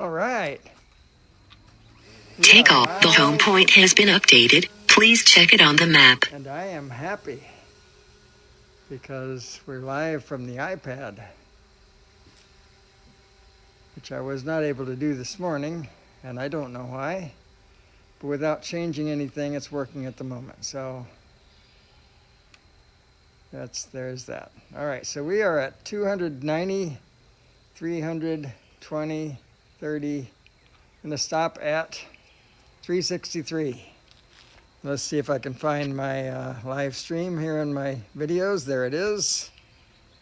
All right. Take off. The home point has been updated. Please check it on the map. And I am happy because we're live from the iPad, which I was not able to do this morning, and I don't know why. But without changing anything, it's working at the moment. So there's that. All right, so we are at 290, 320, 30. I'm going to stop at 363. Let's see if I can find my live stream here in my videos. There it is.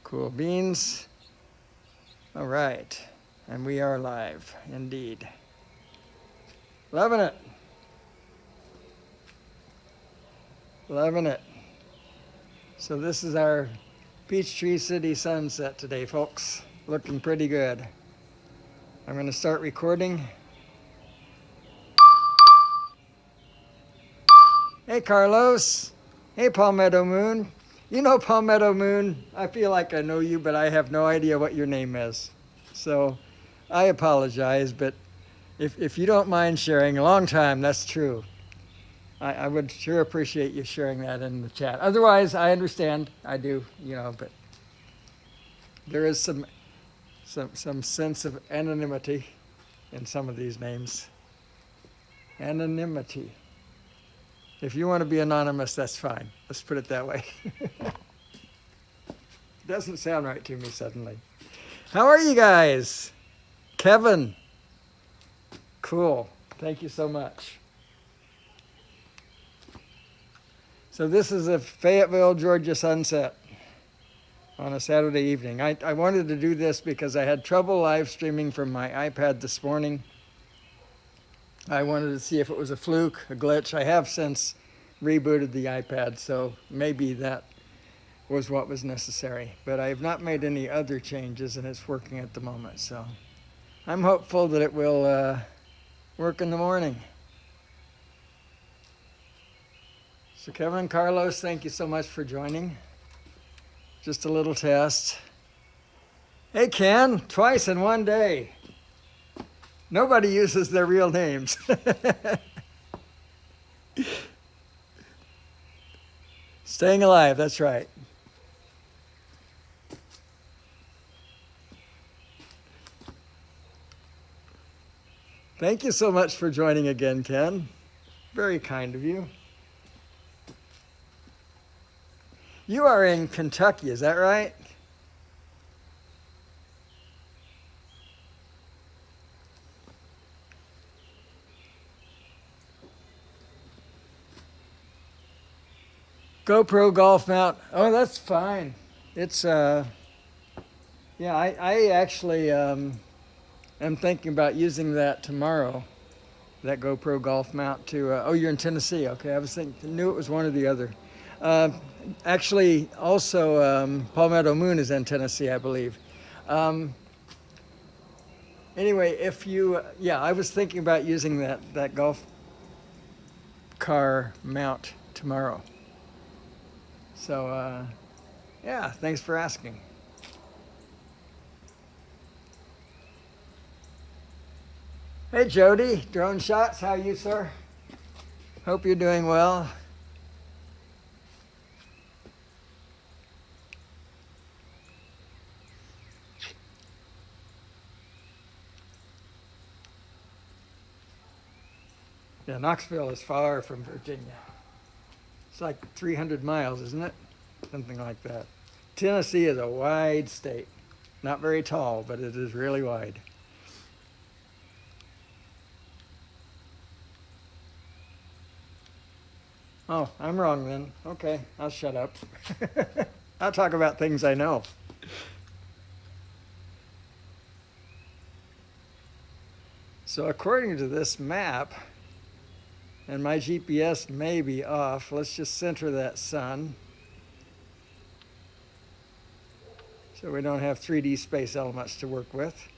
Cool beans. All right, and we are live indeed. Loving it. Loving it. So this is our Peachtree City sunset today, folks. Looking pretty good. I'm going to start recording. Hey, Carlos. Hey, Palmetto Moon. You know Palmetto Moon, I feel like I know you, but I have no idea what your name is. So I apologize, but if you don't mind sharing, a long time, that's true. I would sure appreciate you sharing that in the chat. Otherwise, I understand. I do, but there is some sense of anonymity in some of these names. Anonymity. If you want to be anonymous, that's fine. Let's put it that way. Doesn't sound right to me suddenly. How are you guys? Kevin. Cool. Thank you so much. So this is a Fayetteville, Georgia sunset on a Saturday evening. I wanted to do this because I had trouble live streaming from my iPad this morning. I wanted to see if it was a fluke, a glitch. I have since rebooted the iPad, so maybe that was what was necessary. But I have not made any other changes, and it's working at the moment. So I'm hopeful that it will work in the morning. So Kevin and Carlos, thank you so much for joining. Just a little test. Hey, Ken, twice in one day. Nobody uses their real names. Staying alive, that's right. Thank you so much for joining again, Ken. Very kind of you. You are in Kentucky, is that right? GoPro golf mount. Oh, that's fine. It's yeah. I actually am thinking about using that tomorrow. That GoPro golf mount to. Oh, you're in Tennessee. Okay, I knew it was one or the other. Actually, also Palmetto Moon is in Tennessee, I believe. Anyway, if you, I was thinking about using that golf car mount tomorrow. So, yeah, thanks for asking. Hey, Jody, Drone Shots, how are you, sir? Hope you're doing well. Yeah, Knoxville is far from Virginia. It's like 300 miles, isn't it? Something like that. Tennessee is a wide state. Not very tall, but it is really wide. Oh, I'm wrong then. Okay, I'll shut up. I'll talk about things I know. So according to this map, and my GPS may be off. Let's just center that sun so we don't have 3D space elements to work with.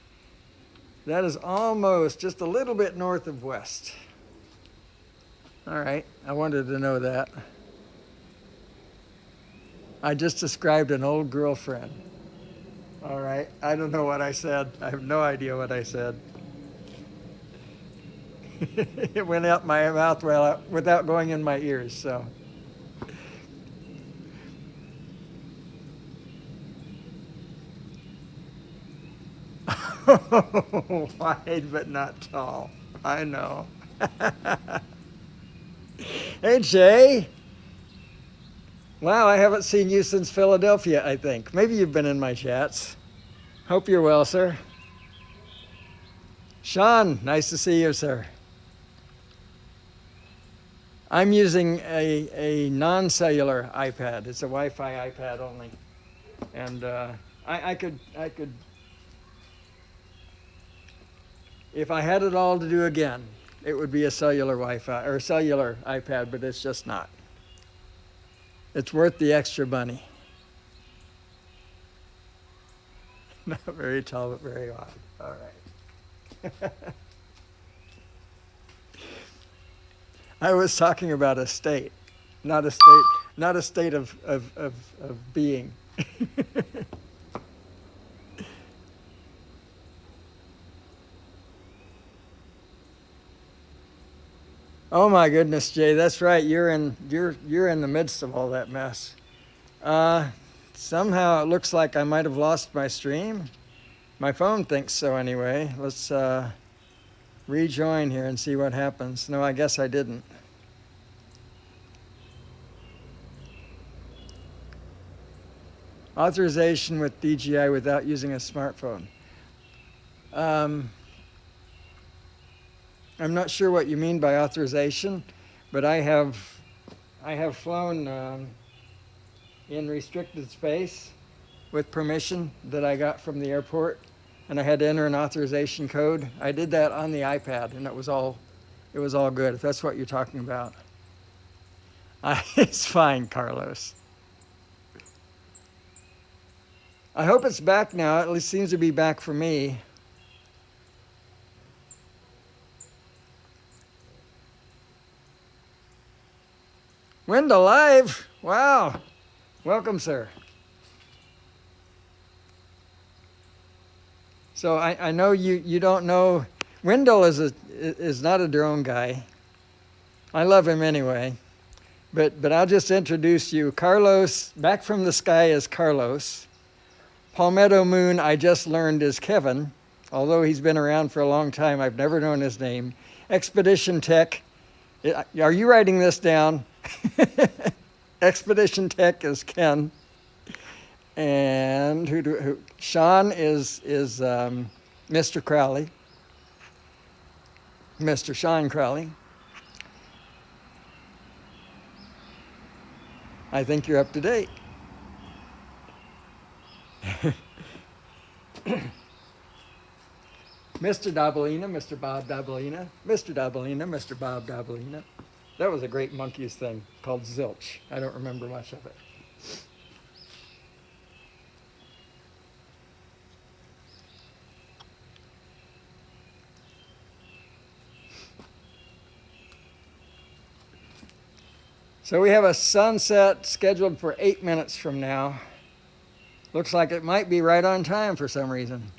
That is almost just a little bit north of west. All right, I wanted to know that. I just described an old girlfriend. All right, I don't know what I said. I have no idea what I said. It went out my mouth without going in my ears, so. Wide but not tall. I know. Hey, Jay. Wow, I haven't seen you since Philadelphia, I think. Maybe you've been in my chats. Hope you're well, sir. Sean, nice to see you, sir. I'm using a non-cellular iPad. It's a Wi-Fi iPad only. And I could, if I had it all to do again, it would be a cellular Wi-Fi or cellular iPad, but it's just not. It's worth the extra money. Not very tall, but very wide. All right. I was talking about a state, not a state of being. Oh my goodness, Jay, that's right. You're in the midst of all that mess. Somehow it looks like I might have lost my stream. My phone thinks so anyway. Let's rejoin here and see what happens. No, I guess I didn't. Authorization with DJI without using a smartphone. I'm not sure what you mean by authorization, but I have flown in restricted space with permission that I got from the airport, and I had to enter an authorization code. I did that on the iPad, and it was all good. If that's what you're talking about, it's fine, Carlos. I hope it's back now. At least seems to be back for me. Wendell live. Wow. Welcome, sir. So I know you don't know. Wendell is not a drone guy. I love him anyway. But I'll just introduce you. Carlos, back from the sky is Carlos. Palmetto Moon, I just learned, is Kevin. Although he's been around for a long time, I've never known his name. Expedition Tech. Are you writing this down? Expedition Tech is Ken, and Sean is Mr. Crowley, Mr. Sean Crowley. I think you're up to date. Mr. Dabalina, Mr. Bob Dabalina, Mr. Dabalina, Mr. Bob Dabalina. That was a great Monkees thing called Zilch. I don't remember much of it. So we have a sunset scheduled for 8 minutes from now. Looks like it might be right on time for some reason.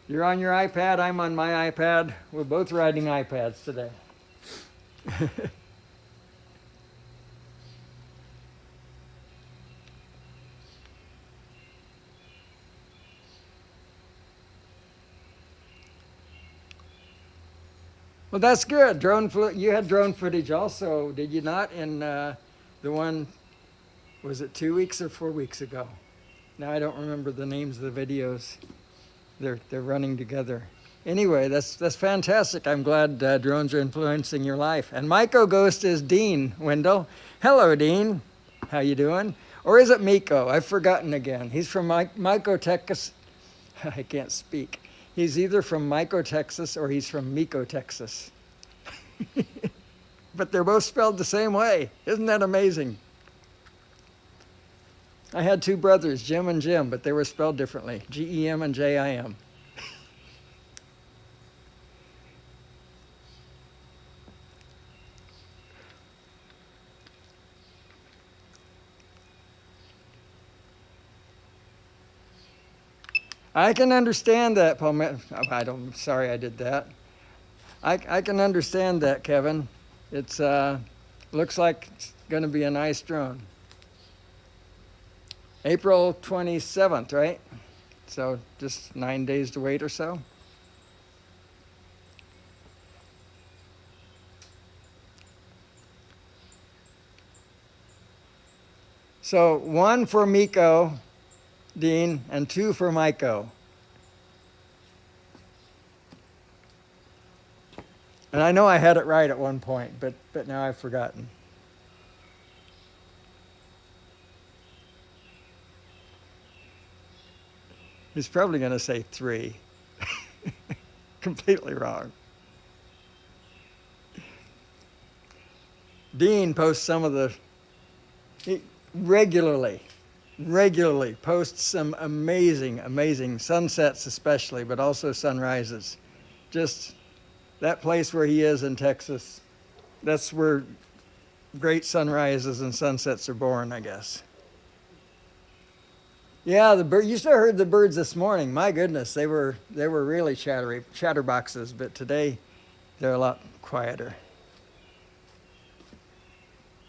You're on your iPad, I'm on my iPad. We're both riding iPads today. Well, that's good. You had drone footage also, did you not? In the one, was it 2 weeks or 4 weeks ago? Now I don't remember the names of the videos. They're running together. Anyway, that's fantastic. I'm glad drones are influencing your life. And Miko Ghost is Dean Wendell. Hello, Dean. How you doing? Or is it Miko? I've forgotten again. He's from Miko, Texas. I can't speak. He's either from Miko, Texas, or he's from Miko, Texas. But they're both spelled the same way. Isn't that amazing? I had two brothers, Jim and Jim, but they were spelled differently. G-E-M and J-I-M. I can understand that, Palmetto. Sorry I did that. I can understand that, Kevin. It's looks like it's going to be a nice drone. April 27th, right? So just 9 days to wait or so. So 1 for Miko, Dean, and 2 for Maiko. And I know I had it right at one point, but now I've forgotten. He's probably going to say 3. Completely wrong. Dean posts some of the, he regularly posts some amazing sunsets especially, but also sunrises. Just that place where he is in Texas, that's where great sunrises and sunsets are born, I guess. Yeah, the bird. You should have heard the birds this morning. My goodness, they were really chatterboxes, but today they're a lot quieter.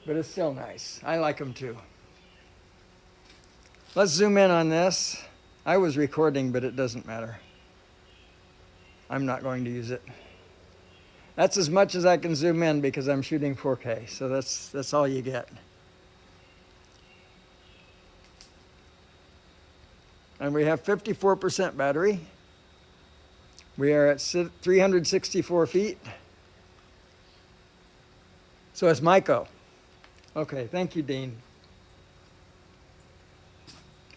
But it's still nice. I like them too. Let's zoom in on this. I was recording, but it doesn't matter. I'm not going to use it. That's as much as I can zoom in because I'm shooting 4K, so that's all you get. And we have 54% battery. We are at 364 feet. So it's Maiko. Okay, thank you, Dean.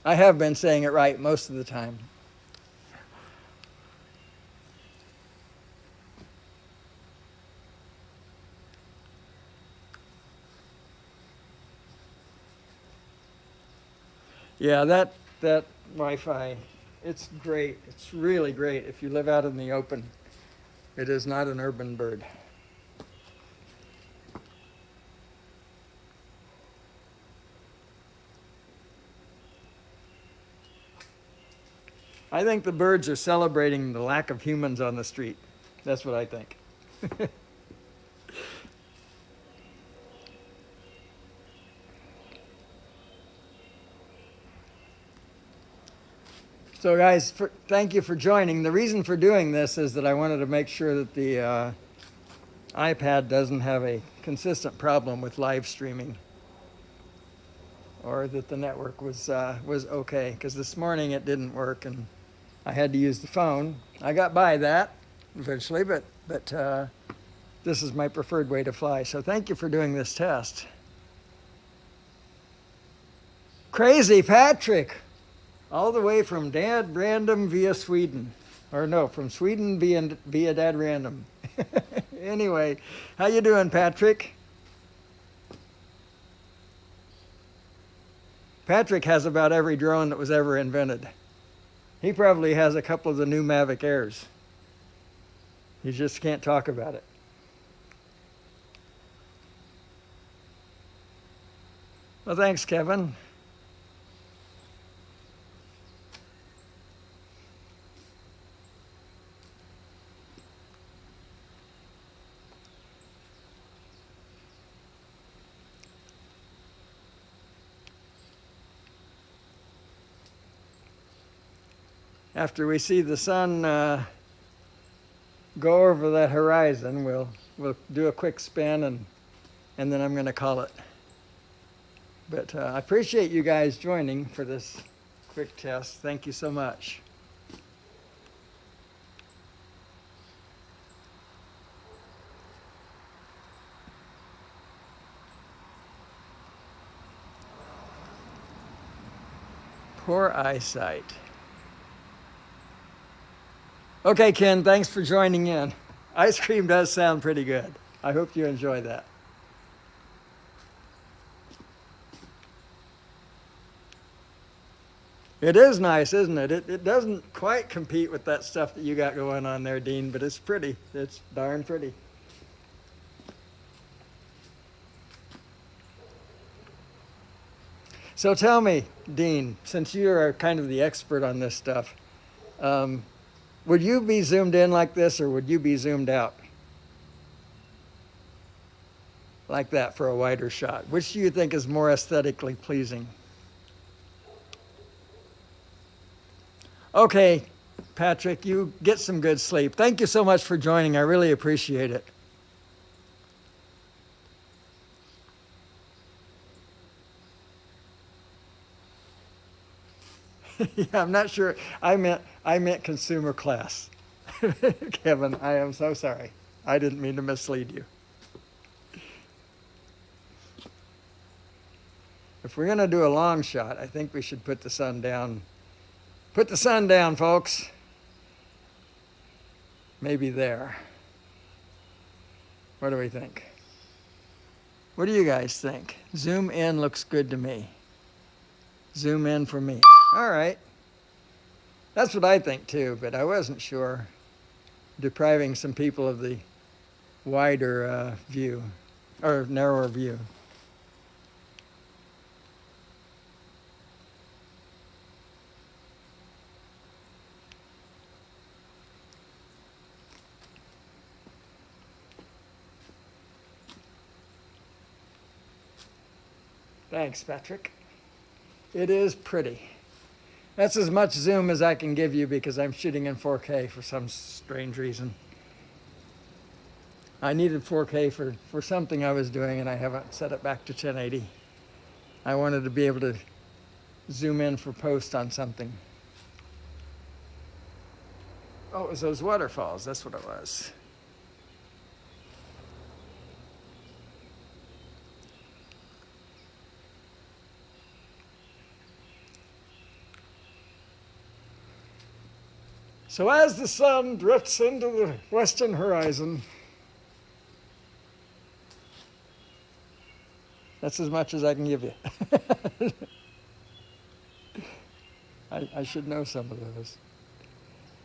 I have been saying it right most of the time. Yeah, that Wi-Fi, it's great. It's really great if you live out in the open. It is not an urban bird. I think the birds are celebrating the lack of humans on the street. That's what I think. So guys, thank you for joining. The reason for doing this is that I wanted to make sure that the iPad doesn't have a consistent problem with live streaming, or that the network was okay. Because this morning it didn't work, and I had to use the phone. I got by that eventually, but this is my preferred way to fly. So thank you for doing this test. Crazy Patrick! All the way from Dad Random via Sweden. Or no, from Sweden via Dad Random. Anyway, how you doing, Patrick? Patrick has about every drone that was ever invented. He probably has a couple of the new Mavic Airs. He just can't talk about it. Well, thanks, Kevin. After we see the sun go over that horizon, we'll do a quick spin and then I'm going to call it. But I appreciate you guys joining for this quick test. Thank you so much. Poor eyesight. Okay, Ken, thanks for joining in. Ice cream does sound pretty good. I hope you enjoy that. It is nice, isn't it? It doesn't quite compete with that stuff that you got going on there, Dean, but it's pretty. It's darn pretty. So tell me, Dean, since you are kind of the expert on this stuff, Would you be zoomed in like this, or would you be zoomed out? Like that for a wider shot. Which do you think is more aesthetically pleasing? Okay, Patrick, you get some good sleep. Thank you so much for joining. I really appreciate it. Yeah, I'm not sure. I meant consumer class. Kevin, I am so sorry. I didn't mean to mislead you. If we're going to do a long shot, I think we should put the sun down. Put the sun down, folks. Maybe there. What do we think? What do you guys think? Zoom in looks good to me. Zoom in for me. All right. That's what I think too, but I wasn't sure. Depriving some people of the wider view, or narrower view. Thanks, Patrick. It is pretty. That's as much zoom as I can give you because I'm shooting in 4K for some strange reason. I needed 4K for something I was doing, and I haven't set it back to 1080. I wanted to be able to zoom in for post on something. Oh, it was those waterfalls. That's what it was. So as the sun drifts into the western horizon, that's as much as I can give you. I should know some of those.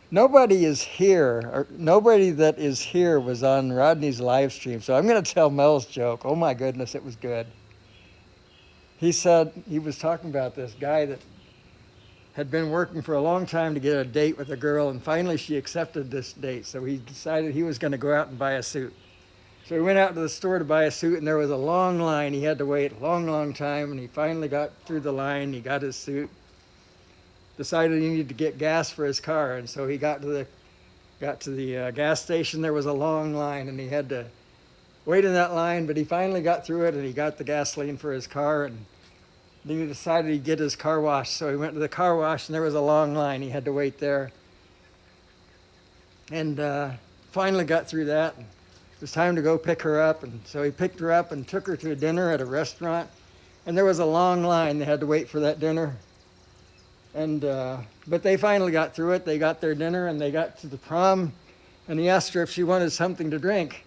Nobody is here, or nobody that is here was on Rodney's live stream, so I'm going to tell Mel's joke. Oh my goodness, it was good. He said he was talking about this guy that had been working for a long time to get a date with a girl, and finally she accepted this date. So he decided he was going to go out and buy a suit. So he went out to the store to buy a suit, and there was a long line. He had to wait a long, long time, and he finally got through the line. He got his suit, decided he needed to get gas for his car, and so he got to the gas station. There was a long line, and he had to wait in that line, but he finally got through it, and he got the gasoline for his car, and then he decided he'd get his car washed. So he went to the car wash, and there was a long line. He had to wait there. And finally got through that. And it was time to go pick her up. And so he picked her up and took her to a dinner at a restaurant. And there was a long line. They had to wait for that dinner. And but they finally got through it. They got their dinner, and they got to the prom. And he asked her if she wanted something to drink.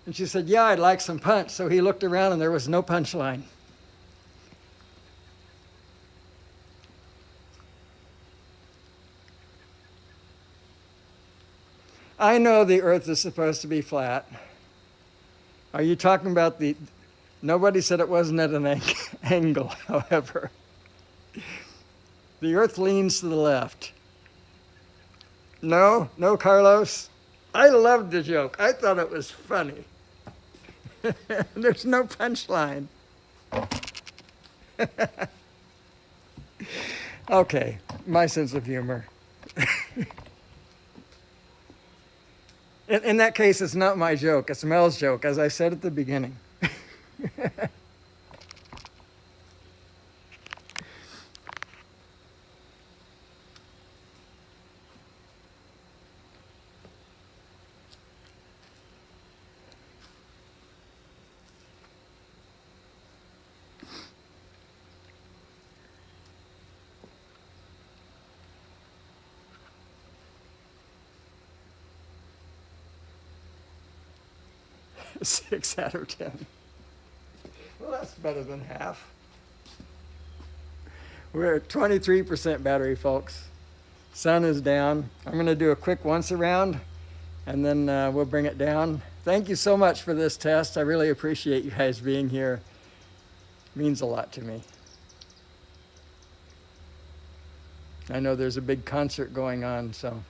And she said, "Yeah, I'd like some punch." So he looked around, and there was no punch line. I know the earth is supposed to be flat. Are you talking about the... Nobody said it wasn't at an angle, however. The earth leans to the left. No, Carlos. I loved the joke. I thought it was funny. There's no punchline. Okay, my sense of humor. In that case, it's not my joke. It's Mel's joke, as I said at the beginning. 6 out of 10. Well, that's better than half. We're at 23% battery, folks. Sun is down. I'm going to do a quick once around, and then we'll bring it down. Thank you so much for this test. I really appreciate you guys being here. It means a lot to me. I know there's a big concert going on, so.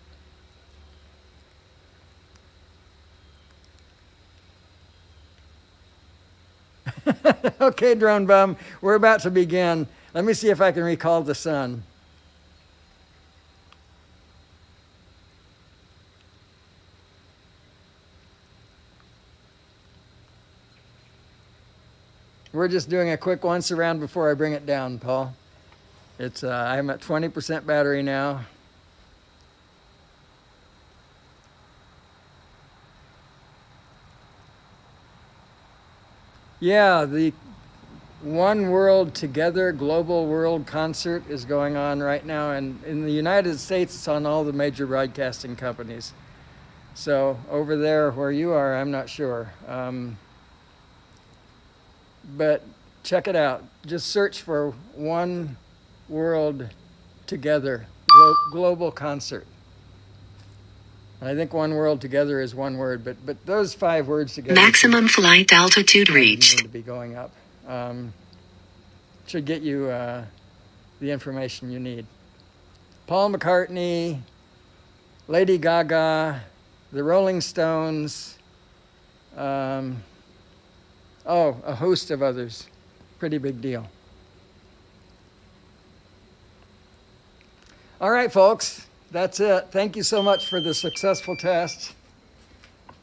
Okay, drone bum, we're about to begin. Let me see if I can recall the sun. We're just doing a quick once around before I bring it down, Paul. I'm at 20% battery now. Yeah, the One World Together Global World Concert is going on right now, and in the United States, it's on all the major broadcasting companies. So over there where you are, I'm not sure. But check it out. Just search for One World Together Global Concert. And I think One World Together is one word, but those 5 words together. Maximum flight altitude reached. Need to be going up. Should get you the information you need. Paul McCartney, Lady Gaga, the Rolling Stones, a host of others. Pretty big deal. All right, folks, that's it. Thank you so much for the successful test.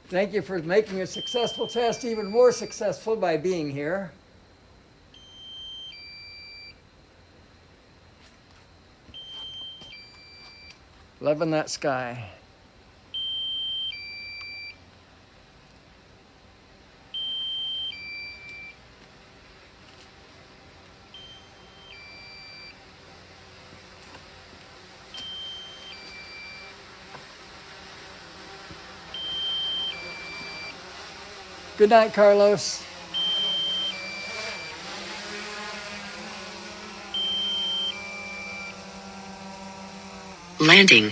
Thank you for making a successful test even more successful by being here. Loving that sky. Good night, Carlos. Landing.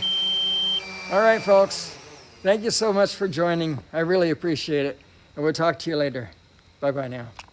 All right, folks. Thank you so much for joining. I really appreciate it. And we'll talk to you later. Bye-bye now.